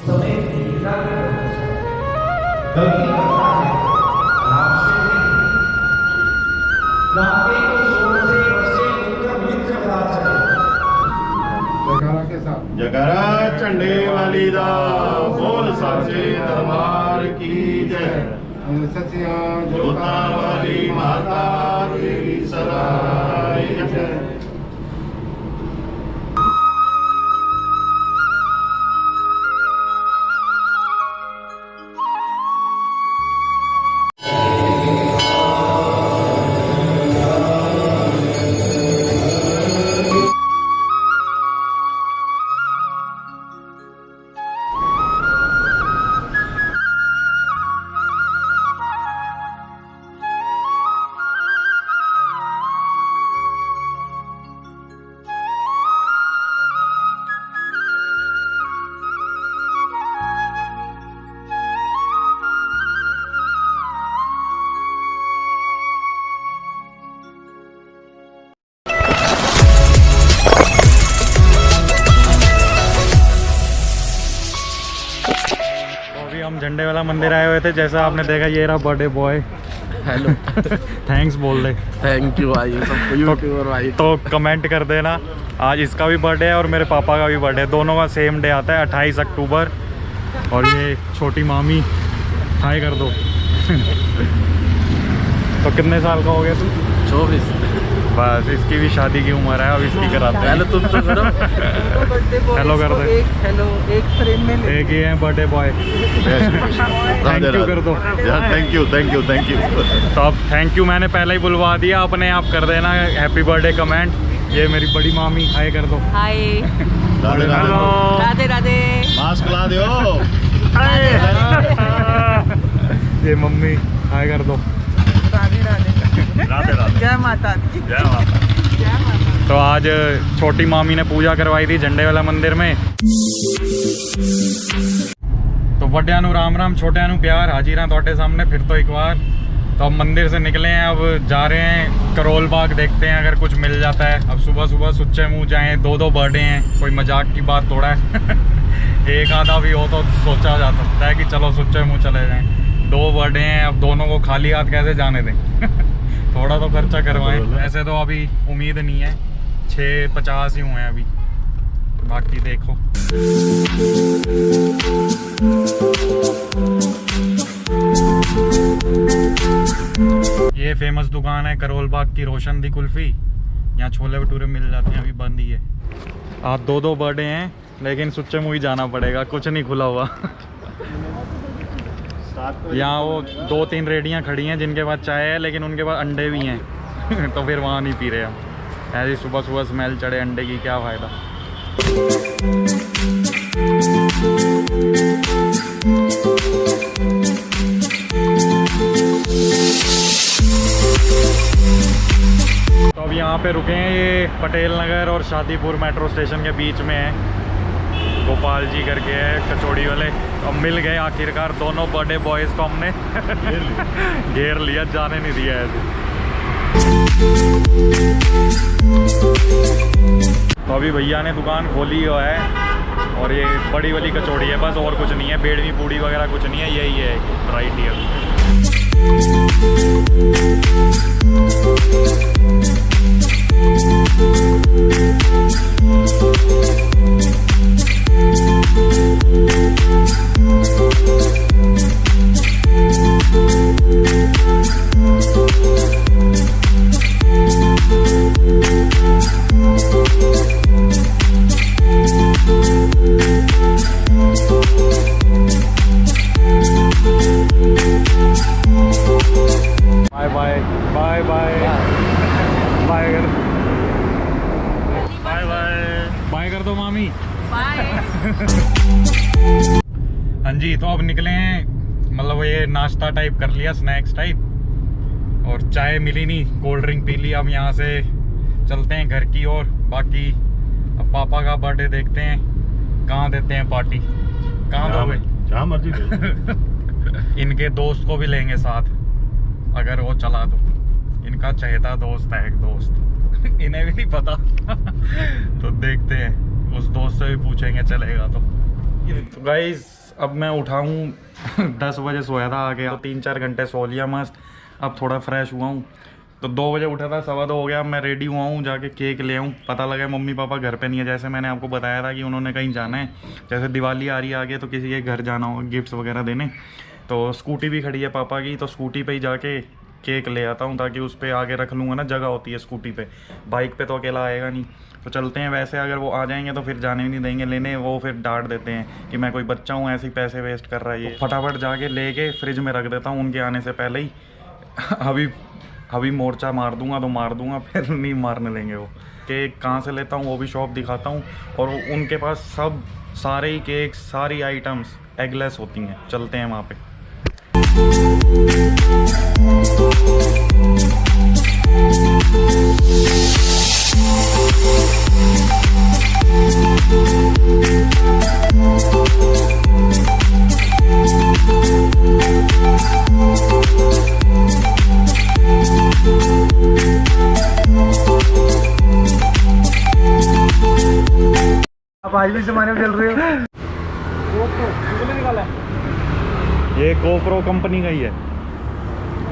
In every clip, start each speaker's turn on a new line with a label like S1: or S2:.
S1: समय लीला गलती करता है आराम से नहीं। नाते को जोर से बसे उत्तर मित्र बना सके।
S2: जयकारा के साथ
S3: जयकारा चंडे वाली दा बोल साचे दरबार की जय।
S2: सचिया
S3: जोता वाली माता तेरी सराय जय।
S4: हम झंडे वाला मंदिर आए हुए थे, जैसा आपने देखा ये रहा बर्थडे बॉय।
S5: हेलो
S4: थैंक्स बोल दे।
S5: थैंक यू भाई, सबको यूट्यूबर भाई।
S4: तो कमेंट कर देना। आज इसका भी बर्थडे है और मेरे पापा का भी बर्थडे है, दोनों का सेम डे आता है 28 अक्टूबर। और ये छोटी मामी, हाय कर दो। तो कितने साल का हो गया तू?
S5: 24।
S4: बस इसकी भी शादी की उम्र है, अब इसकी कराते हैं।
S5: पहले तुम तो करो।
S4: हेलो कर दे।
S5: हेलो एक फ्रेम में
S4: एक ही है बर्थडे बॉय। थैंक यू कर दो।
S3: Thank you thank you thank you.
S4: तो अब थैंक यू मैंने पहले ही बुलवा दिया, अपने आप कर देना हैप्पी बर्थडे कमेंट। ये मेरी बड़ी मामी, हाय कर दो।
S6: हाय
S3: राधे राधे
S6: राधे राधे।
S3: मास्क ला दो।
S4: ये मम्मी, हाय कर दो।
S6: राधे राधे
S3: राधे राधे।
S6: जय माता दी।
S3: जय माता।
S6: जय माता।
S4: तो आज छोटी मामी ने पूजा करवाई थी झंडे वाला मंदिर में। तो बड़े नु राम राम, छोटे नु प्यार, हाजिर हैं ਤੁਹਾਡੇ सामने फिर तो एक बार। तो अब मंदिर से निकले हैं, अब जा रहे हैं करोल बाग, देखते हैं अगर कुछ मिल जाता है। अब सुबह सुबह सुच्चे मुँह जाएँ, दो बर्थडे हैं, कोई मजाक की बात थोड़ा है। एक आधा भी हो तो सोचा जा सकता है कि चलो सुच्चे मुँह चले जाएँ। 2 बर्थडे हैं, अब दोनों को खाली हाथ कैसे जाने दें। थोड़ा तो खर्चा करवाएं। ऐसे तो अभी उम्मीद नहीं है, 650 ही हुए हैं अभी, बाकी देखो। ये फेमस दुकान है करोल बाग की, रोशन दी कुल्फी। यहाँ छोले भटूरे मिल जाते हैं, अभी बंद ही है। आज 2 बर्थडे हैं, लेकिन सुच्चे मुँह ही जाना पड़ेगा, कुछ नहीं खुला हुआ। यहाँ वो 2-3 रेडियाँ खड़ी हैं जिनके पास चाय है, लेकिन उनके पास अंडे भी हैं। तो फिर वहाँ नहीं पी रहे हम। ऐसी सुबह सुबह स्मेल चढ़े अंडे की, क्या फ़ायदा। तो अब यहाँ पे रुके हैं, ये पटेल नगर और शादीपुर मेट्रो स्टेशन के बीच में है। गोपाल जी करके है कचौड़ी वाले। अब मिल गए आखिरकार दोनों बर्थडे बॉयज़ को हमने घेर लिया, जाने नहीं दिया ऐसे। तो अभी भैया ने दुकान खोली हुआ है और ये बड़ी वाली कचौड़ी है बस, और कुछ नहीं है। बेड़वी पूड़ी वगैरह कुछ नहीं है, यही है वैरायटी है। Bye bye bye bye bye कर, बाय बाय बाय कर दो मामी।
S6: बाय।
S4: हाँ जी, तो अब निकले हैं, मतलब ये नाश्ता टाइप कर लिया, स्नैक्स टाइप, और चाय मिली नहीं, कोल्ड ड्रिंक पी ली। अब यहाँ से चलते हैं घर की ओर। बाकी अब पापा का बर्थडे देखते हैं, कहाँ देते हैं पार्टी, कहाँ दोगे?
S3: जहाँ मर्जी दे।
S4: इनके दोस्त को भी लेंगे साथ, अगर वो चला तो। इनका चहेता दोस्त है एक दोस्त, इन्हें भी नहीं पता। तो देखते हैं, उस दोस्त से भी पूछेंगे चलेगा तो। तो गाइस अब मैं उठा हूँ 10 बजे सोया था आके, तो 3-4 घंटे सो लिया मस्त। अब थोड़ा फ्रेश हुआ हूँ, तो 2 बजे उठा था, 2:15 हो गया। अब मैं रेडी हुआ हूँ, जाके केक ले आऊँ। पता लगा मम्मी पापा घर पे नहीं है, जैसे मैंने आपको बताया था कि उन्होंने कहीं जाना है। जैसे दिवाली आ रही है आगे, तो किसी के घर जाना होगा गिफ्ट्स वगैरह देने। तो स्कूटी भी खड़ी है पापा की, तो स्कूटी पे ही जाके केक ले आता हूँ, ताकि उस पर आगे रख लूँगा ना, जगह होती है स्कूटी पे। बाइक पे तो अकेला आएगा नहीं, तो चलते हैं। वैसे अगर वो आ जाएंगे तो फिर जाने नहीं देंगे लेने, वो फिर डांट देते हैं कि मैं कोई बच्चा हूँ ऐसे ही पैसे वेस्ट कर रहा है ये। फटाफट जाके लेके फ्रिज में रख देता हूँ उनके आने से पहले ही। अभी मोर्चा मार दूंगा तो मार दूंगा, फिर नहीं मारने देंगे वो। केक कहाँ से लेता हूँ वो भी शॉप दिखाता हूँ, और उनके पास सारे ही केक, सारी आइटम्स एगलेस होती हैं। चलते हैं वहाँ पे।
S1: आप आज भी जमाने में चल रहे हो।
S4: ये GoPro कंपनी का ही है।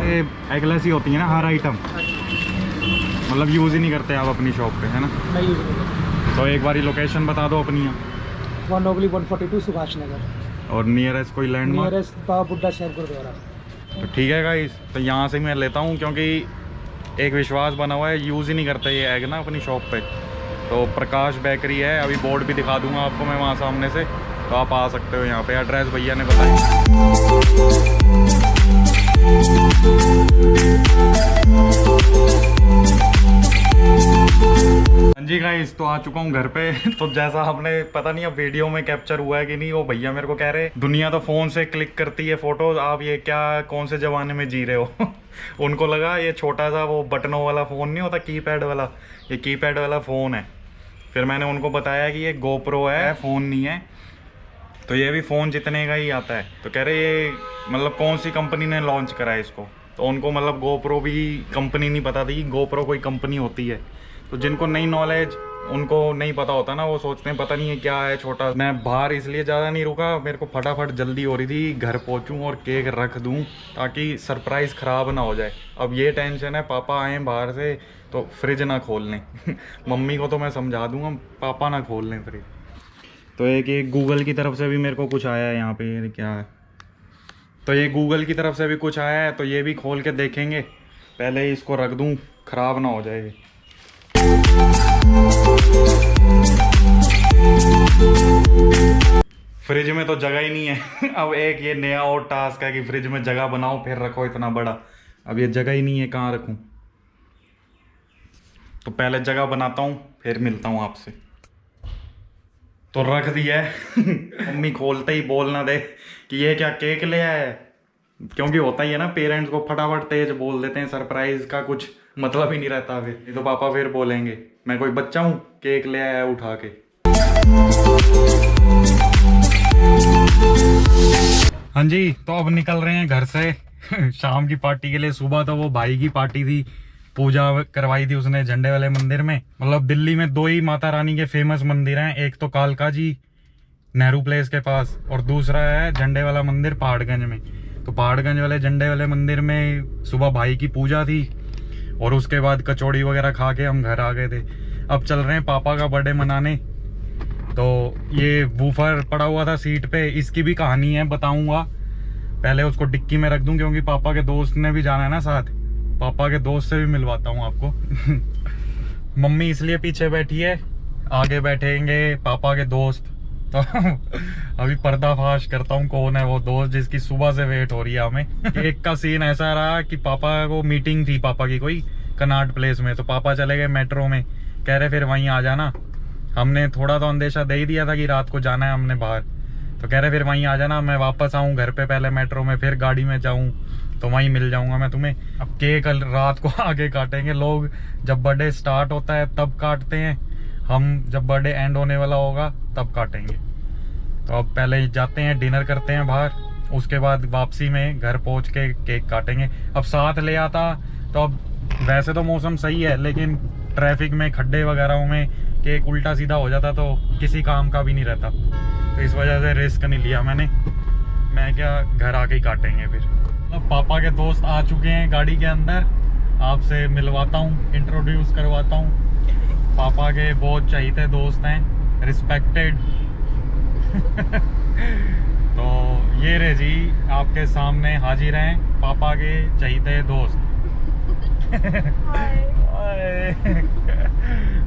S4: ये एगलेस ही होती है ना हर आइटम, मतलब यूज़ ही नहीं करते आप अपनी शॉप पे, है ना?
S1: मैं यूज नहीं
S4: तो एक बारी लोकेशन बता दो अपनी।
S1: करता। 142 सुभाष नगर
S4: और नियरेस्ट कोई लैंडमार्क?
S1: नियरेस्ट बाबा बुड्ढा साहब गुरुद्वारा।
S4: तो ठीक है गाइस, तो यहाँ से मैं लेता हूँ, क्योंकि एक विश्वास बना हुआ है, यूज़ ही नहीं करते ये एग ना अपनी शॉप पे। तो प्रकाश बेकरी है, अभी बोर्ड भी दिखा दूंगा आपको मैं वहाँ सामने से, तो आप आ सकते हो यहाँ पे। एड्रेस भैया ने बताया। हाँ जी गाइस, तो आ चुका हूँ घर पे। तो जैसा आपने पता नहीं अब वीडियो में कैप्चर हुआ है कि नहीं, वो भैया मेरे को कह रहे दुनिया तो फ़ोन से क्लिक करती है फ़ोटोज़, आप ये क्या कौन से ज़माने में जी रहे हो। उनको लगा ये छोटा सा वो बटनों वाला फ़ोन नहीं होता, कीपैड वाला, ये कीपैड वाला फ़ोन है। फिर मैंने उनको बताया कि ये GoPro है, फ़ोन नहीं है। तो ये भी फ़ोन जितने का ही आता है। तो कह रहे ये मतलब कौन सी कंपनी ने लॉन्च करा है इसको। तो उनको मतलब GoPro भी कंपनी नहीं पता थी, GoPro कोई कंपनी होती है। तो जिनको नई नॉलेज, उनको नहीं पता होता ना, वो सोचते हैं पता नहीं है क्या है छोटा। मैं बाहर इसलिए ज़्यादा नहीं रुका, मेरे को फटाफट जल्दी हो रही थी, घर पहुंचूं और केक रख दूं ताकि सरप्राइज़ ख़राब ना हो जाए। अब ये टेंशन है, पापा आए बाहर से तो फ्रिज ना खोल लें। मम्मी को तो मैं समझा दूंगा, पापा ना खोल लें फ्रिज। तो एक गूगल की तरफ से भी मेरे को कुछ आया है यहाँ पे, ये क्या है। तो ये गूगल की तरफ से भी कुछ आया है, तो ये भी खोल के देखेंगे। पहले ही इसको रख दूं, ख़राब ना हो जाए। फ्रिज में तो जगह ही नहीं है। अब एक ये नया और टास्क है कि फ्रिज में जगह बनाओ फिर रखो इतना बड़ा। अब ये जगह ही नहीं है, कहाँ रखूं। तो पहले जगह बनाता हूँ, फिर मिलता हूँ आपसे। तो रख दिया है। मम्मी खोलते ही बोल ना दे कि ये क्या केक ले आया है, क्योंकि होता ही है ना, पेरेंट्स को फटाफट तेज बोल देते हैं, सरप्राइज का कुछ मतलब ही नहीं रहता। फिर ये तो पापा फिर बोलेंगे मैं कोई बच्चा हूँ केक ले आया उठा के। हाँ जी, तो अब निकल रहे हैं घर से शाम की पार्टी के लिए। सुबह तो वो भाई की पार्टी थी, पूजा करवाई थी उसने झंडे वाले मंदिर में। मतलब दिल्ली में 2 ही माता रानी के फेमस मंदिर हैं, एक तो कालका जी नेहरू प्लेस के पास, और दूसरा है झंडे वाला मंदिर पहाड़गंज में। तो पहाड़गंज वाले झंडे वाले मंदिर में सुबह भाई की पूजा थी, और उसके बाद कचौड़ी वगैरह खा के हम घर आ गए थे। अब चल रहे हैं पापा का बर्थडे मनाने। तो ये वूफर पड़ा हुआ था सीट पे, इसकी भी कहानी है, बताऊंगा। पहले उसको डिक्की में रख दूं, क्योंकि पापा के दोस्त ने भी जाना है ना साथ। पापा के दोस्त से भी मिलवाता हूँ आपको। मम्मी इसलिए पीछे बैठी है, आगे बैठेंगे पापा के दोस्त। तो अभी पर्दाफाश करता हूँ कौन है वो दोस्त जिसकी सुबह से वेट हो रही है हमें। एक का सीन ऐसा रहा कि पापा को मीटिंग थी, पापा की कोई कनाट प्लेस में। तो पापा चले गए मेट्रो में, कह रहे फिर वहीं आ जाना। हमने थोड़ा तो अंदेशा दे ही दिया था कि रात को जाना है हमने बाहर। तो कह रहे फिर वहीं आ जाना, मैं वापस आऊँ घर पे, पहले मेट्रो में फिर गाड़ी में जाऊँ, तो वहीं मिल जाऊंगा मैं तुम्हें। अब केक कल रात को आगे काटेंगे। लोग जब बर्थडे स्टार्ट होता है तब काटते हैं, हम जब बर्थडे एंड होने वाला होगा तब काटेंगे। तो अब पहले जाते हैं, डिनर करते हैं बाहर, उसके बाद वापसी में घर पहुंच के केक काटेंगे। अब साथ ले आता तो अब वैसे तो मौसम सही है, लेकिन ट्रैफिक में खड्डे वगैरह में कि एक उल्टा सीधा हो जाता तो किसी काम का भी नहीं रहता। तो इस वजह से रिस्क नहीं लिया मैंने। मैं क्या घर आके ही काटेंगे फिर। मतलब पापा के दोस्त आ चुके हैं गाड़ी के अंदर, आपसे मिलवाता हूँ, इंट्रोड्यूस करवाता हूँ। पापा के बहुत चहीते दोस्त हैं, रिस्पेक्टेड। तो ये रहे जी आपके सामने हाजिर हैं पापा के चहीते दोस्त।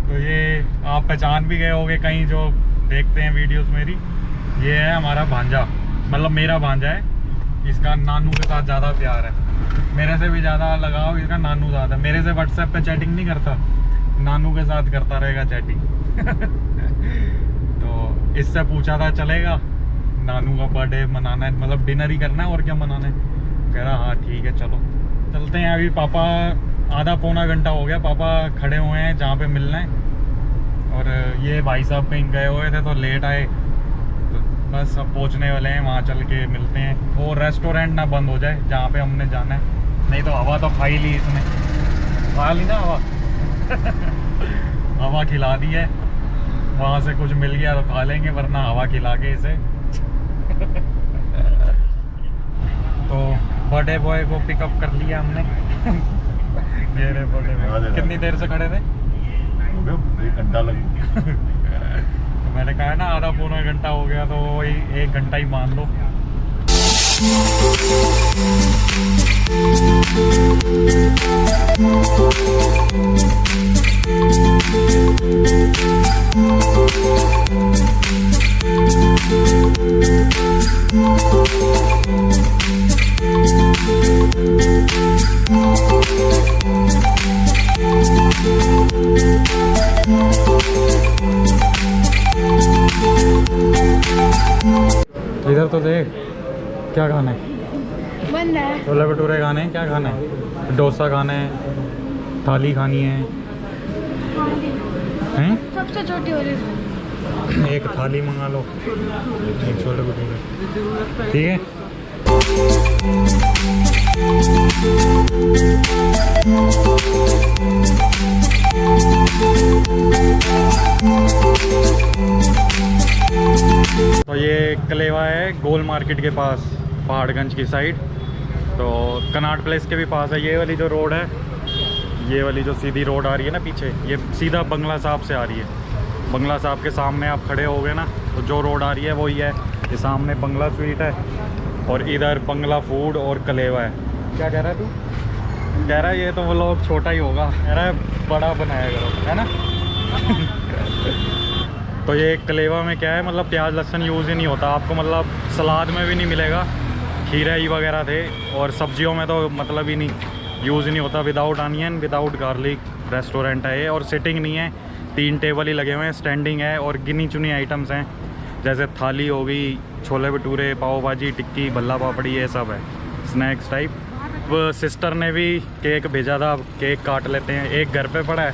S4: तो ये आप पहचान भी गए होंगे कहीं जो देखते हैं वीडियोस मेरी। ये है हमारा भांजा, मतलब मेरा भांजा है। इसका नानू के साथ ज़्यादा प्यार है, मेरे से भी ज़्यादा लगाव इसका नानू ज़्यादा। मेरे से व्हाट्सएप पे चैटिंग नहीं करता, नानू के साथ करता रहेगा चैटिंग। तो इससे पूछा था चलेगा, नानू का बर्थडे मनाना है, मतलब डिनर ही करना है और क्या मनाना है। कह रहा हाँ ठीक है चलो चलते हैं। अभी पापा आधा पौना घंटा हो गया पापा खड़े हुए हैं जहाँ पे मिलना है। और ये भाई साहब कहीं गए हुए थे तो लेट आए, तो बस अब पहुँचने वाले हैं, वहाँ चल के मिलते हैं। वो रेस्टोरेंट ना बंद हो जाए जहाँ पे हमने जाना है, नहीं तो हवा तो खा ही ली इसने, खा ली ना हवा। हवा खिला दी है, वहाँ से कुछ मिल गया तो खा लेंगे, वरना हवा खिला के इसे। तो बर्थडे बॉय को पिकअप कर लिया हमने। ये रे बर्थडे बॉय। कितनी देर से खड़े थे?
S3: 1 घंटा लग।
S4: तो मैंने कहा ना आधा पौना घंटा हो गया, तो वही 1 घंटा ही मान लो। इधर तो देख, क्या खाना है?
S7: बंद है।
S4: छोले भटूरे खाने हैं, क्या खाना है? डोसा खाना है, थाली खानी है? हैं?
S7: सबसे छोटी वाली।
S4: एक थाली मंगा लो, एक छोले भटूरे, ठीक है। तो ये कलेवा है गोल मार्केट के पास, पहाड़गंज की साइड। तो कनाट प्लेस के भी पास है। ये वाली जो रोड है, ये वाली जो सीधी रोड आ रही है ना पीछे, ये सीधा बंगला साहब से आ रही है। बंगला साहब के सामने आप खड़े होगे ना, तो जो रोड आ रही है वही है। ये सामने बंगला स्वीट है और इधर बंगला फूड और कलेवा है। क्या कह रहा है तू? कह रहा है ये तो वो लोग छोटा ही होगा, कह रहा है बड़ा बनाया करो, है ना। तो ये कलेवा में क्या है, मतलब प्याज लहसुन यूज़ ही नहीं होता आपको, मतलब सलाद में भी नहीं मिलेगा, खीरा ही वगैरह थे, और सब्जियों में तो मतलब ही नहीं, यूज़ ही नहीं होता। Without onion, without garlic restaurant है ये। और सिटिंग नहीं है, 3 टेबल ही लगे हुए हैं, स्टैंडिंग है। और गिनी चुनी आइटम्स हैं, जैसे थाली हो गई, छोले भटूरे, पाव भाजी, टिक्की, भल्ला पापड़ी, ये सब है स्नैक्स टाइप। वो सिस्टर ने भी केक भेजा था, केक काट लेते हैं, एक घर पे पड़ा है।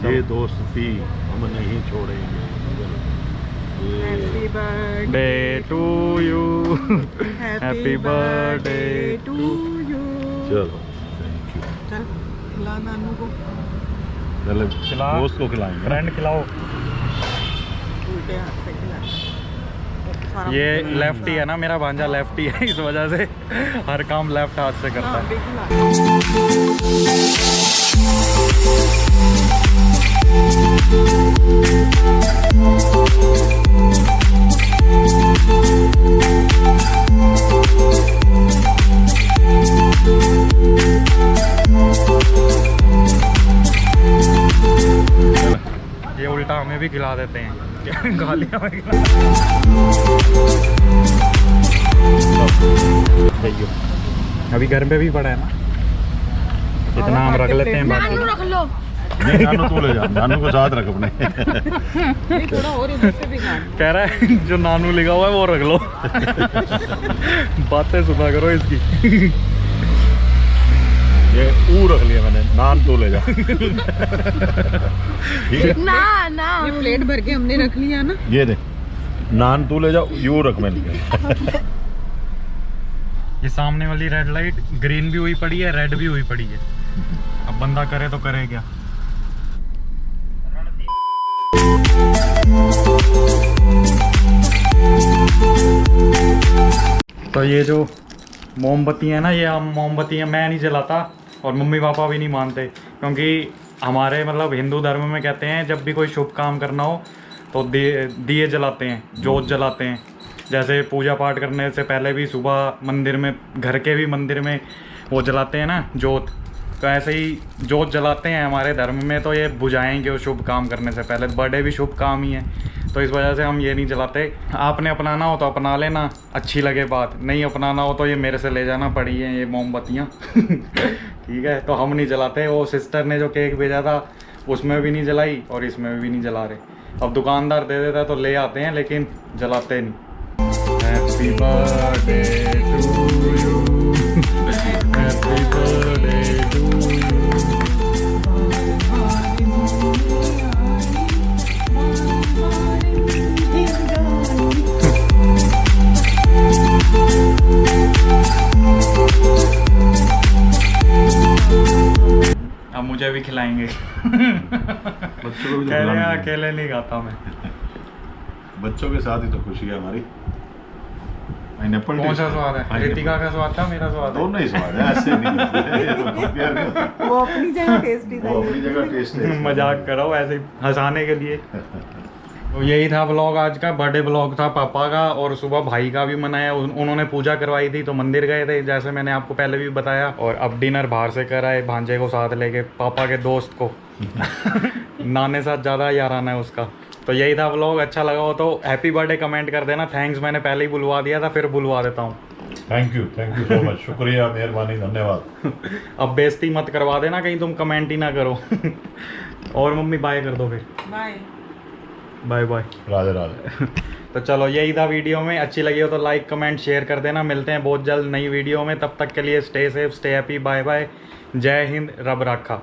S3: ये दोस्ती हम नहीं छोड़ेंगे।
S6: Happy birthday
S4: day to you,
S6: happy birthday to you.
S3: चलो
S6: चल खिला नानू को।
S3: चलो
S4: खिला,
S3: दोस्त को खिलाएंगे।
S4: फ्रेंड खिलाओ।
S6: उल्टे हाथ से खिला। सारा
S4: ये लेफ्टी है ना, मेरा भांजा लेफ्टी है, इस वजह से हर काम लेफ्ट हाथ से करता है। ये उल्टा हमें भी खिला देते हैं, गालियाँ में खिला। अभी घर पे भी पड़ा है ना, इतना हम रख लेते हैं बाकी।
S7: रख लो।
S3: नहीं, नानू तू ले जा, नानू को साथ रख अपने।
S6: नहीं थोड़ा और इधर से भी काट।
S4: कह रहा है जो नानू लिखा हुआ है वो रख लो। बातें सुना करो इसकी।
S3: ये ऊ रख लिया मैंने, नान तू ले जा। ठीक है,
S7: ना ना
S6: ये प्लेट भर के हमने रख लिया ना।
S3: ये दे, नान तू ले जा, यू रख मैं लिया।
S4: ये सामने वाली रेड लाइट ग्रीन भी हुई पड़ी है, रेड भी हुई पड़ी है। अब बंदा करे तो करे क्या। तो ये जो मोमबत्ती है ना, ये हम मोमबत्तियाँ मैं नहीं जलाता और मम्मी पापा भी नहीं मानते, क्योंकि हमारे मतलब हिंदू धर्म में कहते हैं जब भी कोई शुभ काम करना हो तो दिए जलाते हैं, जोत जलाते हैं। जैसे पूजा पाठ करने से पहले भी सुबह मंदिर में, घर के भी मंदिर में वो जलाते हैं ना जोत, तो ऐसे ही जोत जलाते हैं हमारे धर्म में। तो ये बुझाएंगे वो शुभ काम करने से पहले। बर्थडे भी शुभ काम ही है, तो इस वजह से हम ये नहीं जलाते। आपने अपनाना हो तो अपना लेना, अच्छी लगे बात, नहीं अपनाना हो तो ये मेरे से ले जाना पड़ी है ये मोमबत्तियाँ। ठीक है, तो हम नहीं जलाते। वो सिस्टर ने जो केक भेजा था उसमें भी नहीं जलाई और इसमें भी नहीं जला रहे। अब दुकानदार दे देता तो ले आते हैं, लेकिन जलाते नहीं। Happy birthday to you, happy birthday to you. अब मुझे भी खिलाएंगे।
S3: बच्चों को भी तो
S4: कह रहे हैं
S3: खिलाना है।
S4: अकेले नहीं खाता मैं।
S3: बच्चों के साथ ही तो खुशी है हमारी। पाइनएप्पल
S4: कौन सा स्वाद है?
S3: पाइनएप्पल।
S4: रितिका का स्वाद था, मेरा स्वाद है।
S3: दोनों ही स्वाद है, ऐसे नहीं है। ये तो compare नहीं होता।
S6: वो अपनी जगह टेस्टी था।
S3: वो अपनी जगह टेस्ट है।
S4: मजाक करो ऐसे ही हंसाने के लिए। तो यही था व्लॉग आज का। बर्थडे व्लॉग था पापा का, और सुबह भाई का भी मनाया। उन्होंने पूजा करवाई थी तो मंदिर गए थे, जैसे मैंने आपको पहले भी बताया। और अब डिनर बाहर से कराए, भांजे को साथ लेके, पापा के दोस्त को। नाने साथ ज़्यादा याराना है उसका। तो यही था व्लॉग। अच्छा लगा हो तो हैप्पी बर्थडे कमेंट कर देना। थैंक्स, मैंने पहले ही बुलवा दिया था, फिर बुलवा देता हूँ।
S3: Thank you so much. शुक्रिया, मेहरबानी, धन्यवाद।
S4: अब बेइज्जती मत करवा देना कहीं तुम कमेंट ही ना करो। और मम्मी बाय कर दो फिर।
S6: Bye
S4: bye bye.
S3: Radhe Radhe.
S4: तो चलो यही था वीडियो में। अच्छी लगी हो तो लाइक कमेंट शेयर कर देना। मिलते हैं बहुत जल्द नई वीडियो में। तब तक के लिए stay safe, stay happy, bye bye. जय हिंद, रब राखा।